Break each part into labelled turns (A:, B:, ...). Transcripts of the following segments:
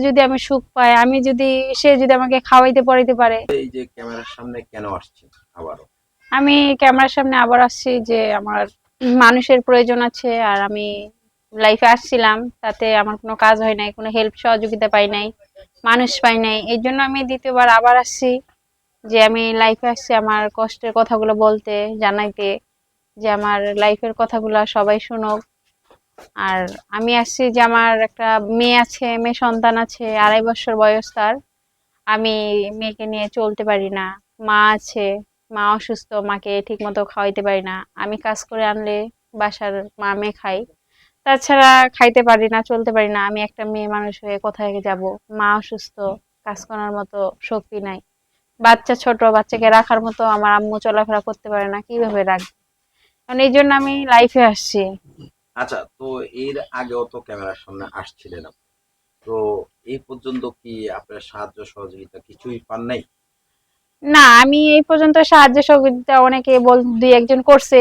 A: যদি আমি সুখ পাই, আমি যদি সে যদি আমাকে খাওয়াইতে পড়াইতে পারে।
B: এই যে ক্যামেরার সামনে কেন আসছেন আবারও?
A: আমি ক্যামেরার সামনে আবার আসছি যে আমার মানুষের প্রয়োজন আছে, আর আমি লাইফে আসছিলাম, তাতে আমার কোনো কাজ হয় নাই, কোনো হেল্প সহযোগিতা পাই নাই, মানুষ পাই নাই। এই জন্য আমি দ্বিতীয়বার আবার আসছি, যে আমি লাইফে আসছি আমার কষ্টের কথাগুলো বলতে, জানাইতে, যে আমার লাইফের কথাগুলো সবাই শুনুক। আর আমি আসছি যে আমার একটা মেয়ে আছে, মেয়ে সন্তান আছে, 2.5 বছর বয়স তার। আমি মেয়েকে নিয়ে চলতে পারি না। মা আছে, মা অসুস্থ, মাকে ঠিক মতো খাওয়াইতে পারি না। আমি কাজ করে আনলে বাসার মা মেয়ে খাই, তাছাড়া খাইতে পারি না, চলতে পারি না। আমি একটা মেয়ে মানুষ হয়ে কোথায় যাব? মা অসুস্থ, কাজ করার মতো শক্তি নাই। বাচ্চা ছোট, বাচ্চাকে রাখার মতো আমার আম্মু চলাফেরা করতে পারে না, কিভাবে রাখবে? কারণ এই জন্য আমি লাইফে আসছি।
B: আচ্ছা, তো এর আগেও তো ক্যামেরার সামনে আসছিলেন আপনি। তো এই পর্যন্ত কি আপনার সাহায্য সহযোগিতা কিছুই পান নাই?
A: না, আমি এই পর্যন্ত সাহায্য সহযোগিতা অনেকে দুই একজন করছে,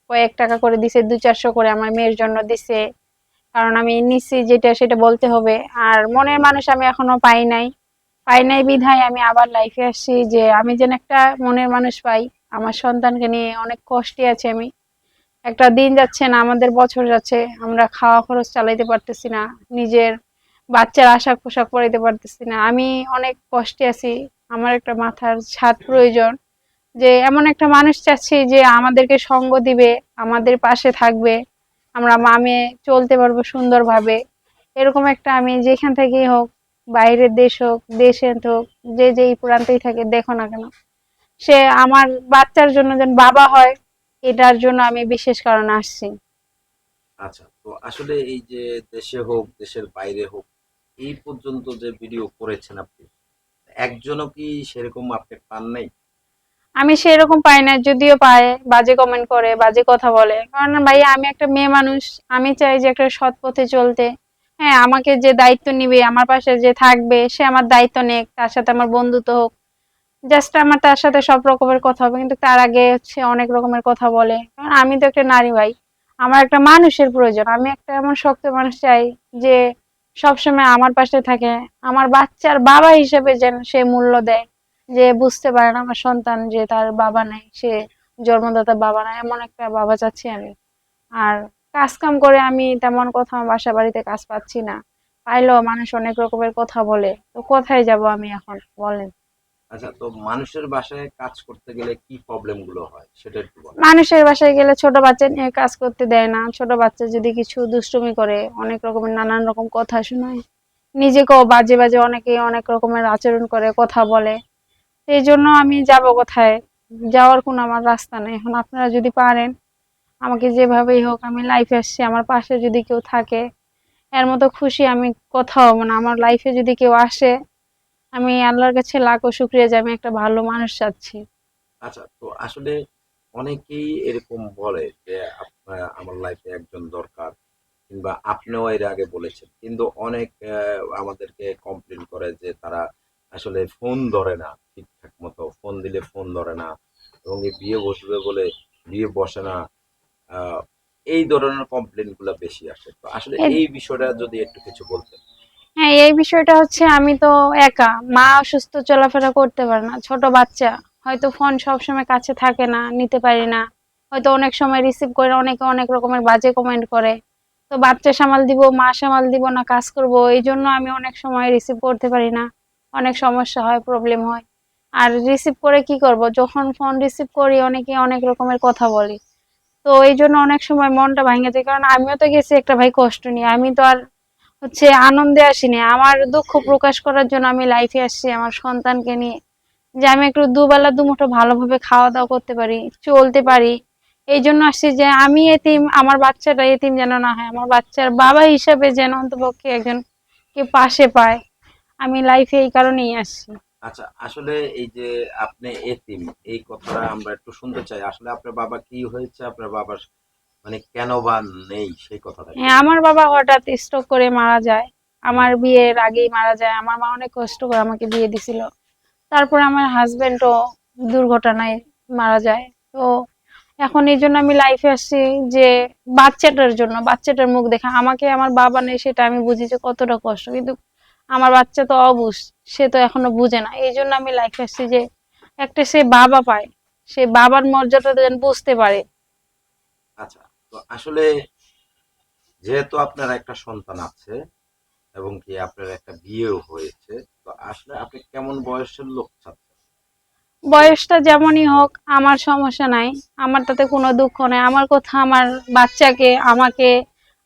A: কয়েক টাকা করে দিছে, 200-400 করে আমার মেয়ের জন্য দিছে। কারণ আমি নিচ্ছি যেটা সেটা বলতে হবে। আর মনের মানুষ আমি এখনো পাই নাই বিধায় আমি আবার লাইফে আসছি, যে আমি যেন একটা মনের মানুষ পাই। আমার সন্তানকে নিয়ে অনেক কষ্টে আছি আমি। একটা দিন যাচ্ছে না, আমাদের বছর যাচ্ছে, আমরা খাওয়া খরচ চালাইতে পারতেছি না, নিজের বাচ্চার আশাক পোশাক পরাইতে পারতেছি না। আমি অনেক কষ্টে আছি। আমার একটা মাথার ছাদ প্রয়োজন, যে এমন একটা মানুষ চাচ্ছি যে আমাদেরকে সঙ্গ দিবে, আমাদের পাশে থাকবে, আমরা মামে চলতে পারবো সুন্দরভাবে। এরকম একটা, আমি যেখান থেকেই হোক, বাইরের দেশ হোক, দেশে হোক, যে যেই প্রান্তেই থাকে দেখো না কেন, সে আমার বাচ্চার জন্য যেন বাবা হয়, এটার জন্য আমি বিশেষ কারণে আসছি।
B: আচ্ছা, তো আসলে এই যে দেশে হোক দেশের বাইরে হোক, এই পর্যন্ত যে ভিডিও করেছেন আপনি, একজনও কি সেরকম আপনি পান নাই?
A: আমি সেরকম পাই না, যদিও পায় বাজে কমেন্ট করে, বাজে কথা বলে। কারণ ভাই আমি একটা মেয়ে মানুষ, আমি চাই যে একটা সৎ পথে চলতে। হ্যাঁ, আমাকে যে দায়িত্ব নিবে, আমার পাশে যে থাকবে, সে আমার দায়িত্ব নেক, তার সাথে আমার বন্ধুত্ব হোক। জাস্ট আমার তার সাথে সব রকমের কথা হবে, কিন্তু তার আগে হচ্ছে অনেক রকমের কথা বলে। কারণ আমি তো একটা নারী ভাই, আমার একটা মানুষের প্রয়োজন। আমি একটা এমন শক্ত মানুষ চাই, যে সবসময় আমার পাশে থাকে, আমার বাচ্চার বাবা হিসেবে যেন সে মূল্য দেয়। যে বুঝতে পারে না আমার সন্তান যে তার বাবা নাই, সে জন্মদাতা বাবা নাই, এমন একটা বাবা চাচ্ছি আমি। আর কাজ কাম করে আমি তেমন কোথাও বাসা বাড়িতে কাজ পাচ্ছি না। পাইলেও মানুষ অনেক রকমের কথা বলে, তো কোথায় যাব আমি এখন, বলেন?
B: আচ্ছা, তো মানুষের বাসায় কাজ করতে গেলে কি প্রবলেম গুলো হয় সেটা একটু বলেন।
A: মানুষের বাসায় গেলে ছোট বাচ্চা নিয়ে কাজ করতে দেয় না। ছোট বাচ্চা যদি কিছু দুষ্টুমি করে, অনেক রকমের নানান রকম কথা শোনায়। নিজেকেও বাজে বাজে অনেকে অনেক রকমের আচরণ করে, কথা বলে। এই জন্য আমি যাব কোথায়? যাওয়ার কোনো আমার রাস্তা নেই। এখন আপনারা যদি পারেন, আমাকে যেভাবেই হোক, আমি লাইফে আসছি, আমার পাশে যদি কেউ থাকে, এর মতো খুশি আমি কোথাও, মানে আমার লাইফে যদি কেউ আসে, আমি আল্লাহর কাছে লাখো শুক্রিয়া যে আমি একটা ভালো মানুষ চাচ্ছি।
B: আচ্ছা, তো আসলে অনেকেই এরকম বলে যে আমার লাইফে একজন দরকার, কিংবা আপনিও এর আগে বলেছেন, কিন্তু অনেক আমাদেরকে কমপ্লেন করে যে তারা আসলে ফোন ধরে না, ঠিকঠাক মতো ফোন দিলে ফোন ধরে না, এবং এই বিয়ে বসবে বলে বিয়ে বসে না। আহ, এই ধরনের কমপ্লেন গুলা বেশি আসে। তো আসলে
A: এ-
B: এই বিষয়টা যদি একটু কিছু বলতেন।
A: হ্যাঁ, এই বিষয়টা হচ্ছে, আমি তো একা, মা অসুস্থ, চলাফেরা করতে পারে না, ছোট বাচ্চা, হয়তো ফোন সবসময় কাছে থাকে না, নিতে পারি না। হয়তো অনেক সময় রিসিভ করে অনেকে অনেক রকমের বাজে কমেন্ট করে। তো বাচ্চা সামাল দিব, মা সামাল দিব না, কাজ করব, এই জন্য আমি অনেক সময় রিসিভ করতে পারি না। অনেক সমস্যা হয়, প্রবলেম হয়। আর রিসিভ করে কি করব, যখন ফোন রিসিভ করি অনেকে অনেক রকমের কথা বলে। তো এই জন্য অনেক সময় মনটা ভেঙে যায়, কারণ আমিও তো গেছি একটা ভাই কষ্ট নিয়ে। আমি তো আর হচ্ছে আনন্দে আসিনি, আমার দুঃখ প্রকাশ করার জন্য আমি লাইফে আসছি আমার সন্তানকে নিয়ে, যে আমি একটু দুবেলা দুমুঠো ভালোভাবে খাওয়া দাওয়া করতে পারি, চলতে পারি। এই জন্য আসছি যে আমি এতিম, আমার বাচ্চাটা এতিম যেন না হয়, আমার বাচ্চার বাবা হিসেবে যেন অন্তপক্ষে একজন কে পাশে পায়। আমি লাইফে এই কারণেই আসছি।
B: আচ্ছা, আসলে এই যে আপনি এতিম, এই কথাটা আমরা একটু শুনতে চাই। আসলে আপনার বাবা কি হয়েছে, আপনার বাবার মানে কেন বা নেই, সেই কথাটা একটু
A: হ্যাঁ,
B: বলুন।
A: আমার বাবা হঠাৎ স্ট্রোক করে মারা যায়। আমার বিয়ের আগেই মারা যায়। আমার মা অনেক কষ্ট করে আমাকে বিয়ে দিছিল। তারপরে আমার হাজবেন্ডও দুর্ঘটনায় মারা যায়। তো এখন এই জন্য আমি লাইফে আসছি, যে বাচ্চাটার জন্য, বাচ্চাটার মুখ দেখা। আমাকে আমার বাবা নেই, সেটা আমি বুঝি যে কতটা কষ্ট, কিন্তু আমার বাচ্চা তো অবুঝ, সে তো এখনো বুঝে না। এই জন্য আমি লাইফে আসছি যে একটা সে বাবা পায়, সে বাবার মর্যাদা যেন বুঝতে পারে।
B: আচ্ছা, তো আসলে যেহেতু আপনার একটা সন্তান আছে এবং কি আপনার একটা বিয়েও হয়েছে, তো আসলে আপনি কেমন বয়সের লোক চাচ্ছেন?
A: বয়সটা যেমনই হোক আমার সমস্যা নাই, আমার তাতে কোনো দুঃখ নাই। আমার কথা আমার বাচ্চাকে, আমাকে,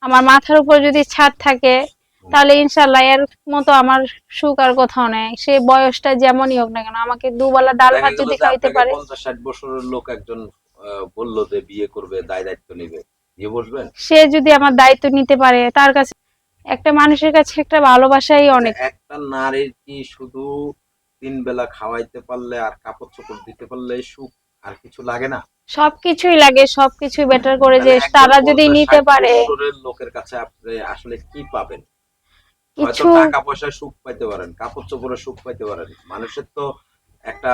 A: আমার মাথার উপর যদি ছাদ থাকে
B: হুম।
A: তাহলে ইনশাল্লাহ এর মতো আমার সুখ আর কোথাও নেই। সে বয়সটা যেমনই হোক না কেন, আমাকে দুবেলা ডাল
B: দেখা
A: ভাত
B: গেল
A: যদি
B: যে
A: খাইতে
B: আপনাকে
A: পারে।
B: 50-60 বছরের লোক একজন বললো যে বিয়ে করবে, দায় দায়িত্ব নেবে, বিয়ে বসবেন?
A: সে যদি আমার দায়িত্ব নিতে পারে, তার কাছে, একটা মানুষের কাছে একটা ভালোবাসাই
B: আচ্ছা,
A: অনেক।
B: একটা নারীর কি শুধু 3 বেলা খাওয়াইতে পারলে আর কাপড় চোপড় দিতে পারলে সুখ, আর কিছু লাগে না?
A: সবকিছুই লাগে, সবকিছুই বেটার করে যে
B: তাহলে একজন
A: তারা যদি নিতে
B: 50-60
A: পারে
B: বছরের লোকের কাছে আপনি আসলে কি পাবেন? হয়তো
A: কিছু।
B: টাকা পয়সায় সুখ পাইতে পারেন, কাপড় চোপড়ে সুখ পাইতে পারেন, মানুষের তো একটা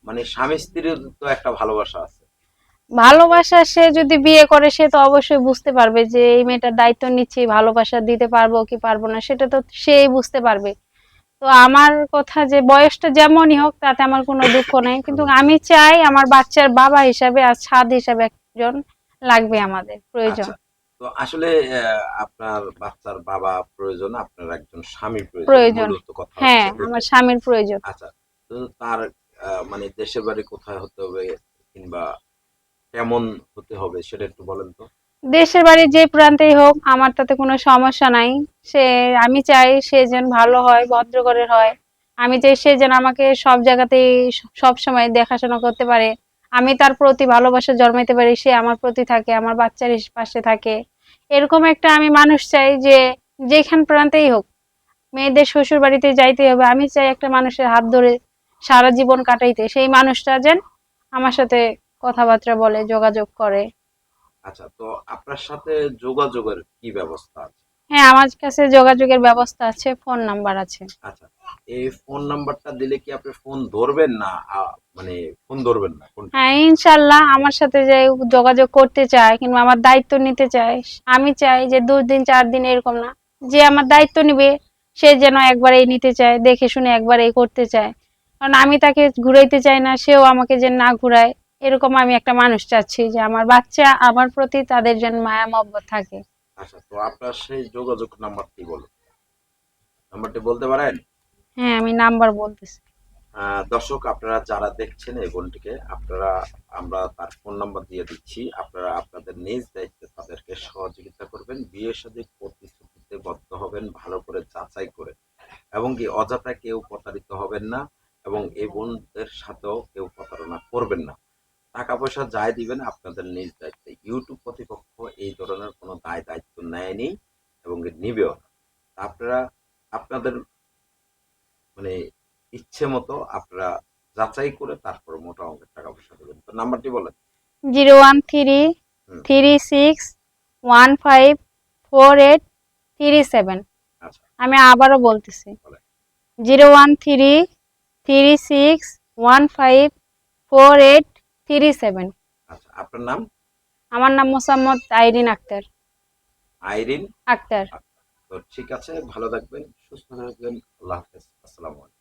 B: মানে স্বামী স্ত্রীর তো একটা ভালোবাসা আছে।
A: ভালোবাসা, সে যদি বিয়ে করে সে তো অবশ্যই বুঝতে পারবে যে এই মেয়েটার দায়িত্ব নিচ্ছি, ভালোবাসা দিতে পারবো কি পারবো না সেটা তো সেই বুঝতে পারবে। তো আমার কথা যে বয়সটা যেমনই হোক তাতে আমার কোনো দুঃখ নাই, কিন্তু আমি চাই আমার বাচ্চার বাবা হিসাবে আর ছাদ হিসাবে একজন লাগবে, আমাদের প্রয়োজন।
B: আচ্ছা, তো আসলে আপনার বাচ্চার বাবা প্রয়োজন, আপনার একজন স্বামী প্রয়োজন,
A: প্রয়োজন,
B: মূলত কথা
A: হ্যাঁ
B: হচ্ছে
A: আমার
B: এটাই।
A: স্বামীর প্রয়োজন।
B: আচ্ছা, তো তার মানে দেশের বাড়ি কোথায় হতে হবে কিংবা কেমন হতে হবে সেটা একটু বলেন তো।
A: দেশের বাড়ি যে প্রান্তেই হোক আমার তাতে কোনো সমস্যা নাই। সে, আমি চাই সে যেন ভালো হয়, ভদ্রঘরের হয়। আমি চাই সে যেন আমাকে সব জায়গাতেই সব সময় দেখাশোনা করতে পারে। আমি তার প্রতি ভালোবাসা জন্মাইতে পারি, সে আমার প্রতি থাকে, আমার বাচ্চার পাশে থাকে। এরকম একটা আমি মানুষ চাই যে যেখান প্রান্তেই হোক, মেয়েদের শ্বশুর বাড়িতে যাইতে হবে, আমি চাই একটা মানুষের হাত ধরে সারা জীবন কাটাইতে, সেই মানুষটা যেন আমার সাথে কথাবার্তা বলে, যোগাযোগ করে।
B: আচ্ছা, তো আপনার সাথে যোগাযোগের কি ব্যবস্থা আছে?
A: হ্যাঁ, আমার কাছে যোগাযোগের ব্যবস্থা আছে, ফোন নাম্বার আছে।
B: আচ্ছা, এই ফোন নাম্বারটা দিলে কি আপনি ফোন ধরবেন না মানে ফোন ধরবেন না কোনটা?
A: হ্যাঁ ইনশাল্লাহ, আমার সাথে যে যোগাযোগ করতে চায় কিংবা আমার দায়িত্ব নিতে চায়, আমি চাই যে 2 দিন 4 দিন এরকম না, যে আমার দায়িত্ব নিবে সে যেন একবারেই নিতে চায়, দেখে শুনে একবারেই করতে চায়। কারণ আমি তাকে ঘুরাইতে চাই না, সেও আমাকে যেন না ঘুরায়। এরকম আমি একটা মানুষ চাচ্ছি যে আমার বাচ্চা আমার প্রতি তাদের যেন মায়া মহব্বত থাকে।
B: আচ্ছা, তো আপনার সেই যোগাযোগ নাম্বারটি বলুন, নাম্বারটি বলতে পারেন?
A: হ্যাঁ আমি নাম্বার বলতেছি।
B: দর্শক, আপনারা যারা দেখছেন এই বোনটিকে, আপনারা, আমরা তার ফোন নাম্বার দিয়ে দিচ্ছি, আপনারা আপনাদের নিজ দায়িত্বে তাদেরকে সহযোগিতা করবেন, বিয়ে শাদী প্রতিশ্রুতিতে বদ্ধ হবেন ভালো করে যাচাই করে, এবং কি অযথা কেউ প্রতারিত হবেন না, এবং এই বোনদের সাথেও কেউ প্রতারণা করবেন না। টাকা পয়সা যাই দিবেন আপনাদের নিজ দায়িত্বে। ইউটিউব কর্তৃপক্ষ এই ধরনের কোনো দায় দায়িত্ব নেয়নি এবং নিবেও না। আপনারা আপনাদের মানে ইচ্ছে মতো আপনারা যাচাই করে তারপর মোটা অঙ্কের টাকা পয়সা দেবেন। তো নাম্বারটি বলেন।
A: 013
B: হুম।
A: 36 15 48 37।
B: আচ্ছা,
A: আমি আবারও বলতেছি,
B: বলেন।
A: 013 36 15 48 37।
B: আচ্ছা, আপনার নাম?
A: আমার নাম মোসাম্মদ আইরিন আক্তার।
B: আইরিন
A: আক্তার।
B: আক্তার। তো ঠিক আছে, ভালো থাকবেন, সুস্থ থাকবেন। আল্লাহ হাফেজ। আসসালামু আলাইকুম।